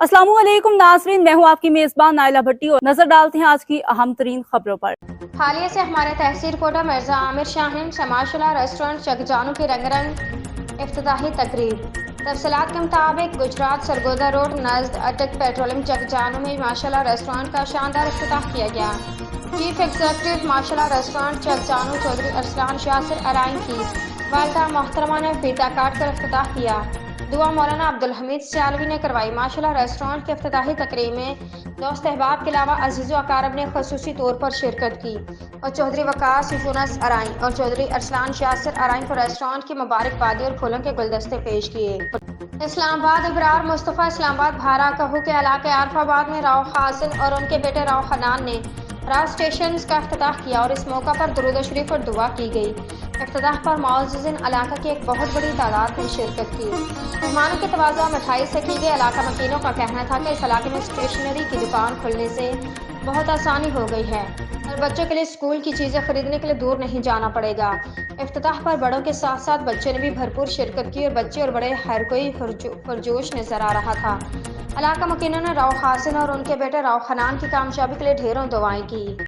अस्सलाम वालेकुम नाज़रीन, मैं हूँ आपकी मेज़बान नाइला भट्टी और नजर डालते हैं आज की अहम तरीन खबरों पर। हालिया से हमारे तहसील कोटा मिर्जा आमिर शाहीन शमाशुला रेस्टोरेंट चकजानू की रंगारंग इफ्तिताही तकरीब। तफसीलात के मुताबिक गुजरात सरगोदा रोड नज़द अटक पेट्रोलियम चकजानू में माशाल्लाह रेस्टोरेंट का शानदार इफ्तिताह किया गया। चीफ एग्जीक्यूटिव माशाल्लाह रेस्टोरेंट चकजानू चौधरी अरसलान शासिर अराइन की वालिदा मोहतरमा ने फीता काट कर इफ्तिताह किया। दुआ मौलाना अब्दुल हमीद सियालवी ने करवाई। माशाल्लाह रेस्टोरेंट के इफ्तिताही तकरीब में दोस्त अहबाब के अलावा अजीज़ो अकारब ने खसूसी तौर पर शिरकत की और चौधरी वकास यूनुस अराइन और चौधरी अरसलान शासिर अराइन को रेस्टोरेंट की मुबारकबादी और फूलों के गुलदस्ते पेश किए। इस्लामाबाद इब्रार मुस्तफ़ा इस्लामाबाद भारा कहू के इलाके आरफाबाद में राव हासिन और उनके बेटे राव हनान ने राव स्टेशन का इफ्तिताह किया और इस मौका पर दुरूद शरीफ और दुआ की गई। इफ्तिताह पर मुअज़्ज़िज़ीन इलाका की एक बहुत बड़ी तादाद ने शिरकत की। मेहमानों की तवाज़ुआ मिठाई से की गई। इलाका मकीनों का कहना था कि इस इलाके में स्टेशनरी की दुकान खुलने से बहुत आसानी हो गई है और बच्चों के लिए स्कूल की चीज़ें खरीदने के लिए दूर नहीं जाना पड़ेगा। इफ्तिताह पर बड़ों के साथ साथ बच्चों ने भी भरपूर शिरकत की और बच्चे और बड़े हर कोई पुरजोश नजर आ रहा था। इलाका मकीनों ने राव हासिन और उनके बेटे राव हनान की कामयाबी के लिए ढेरों दुआएं की।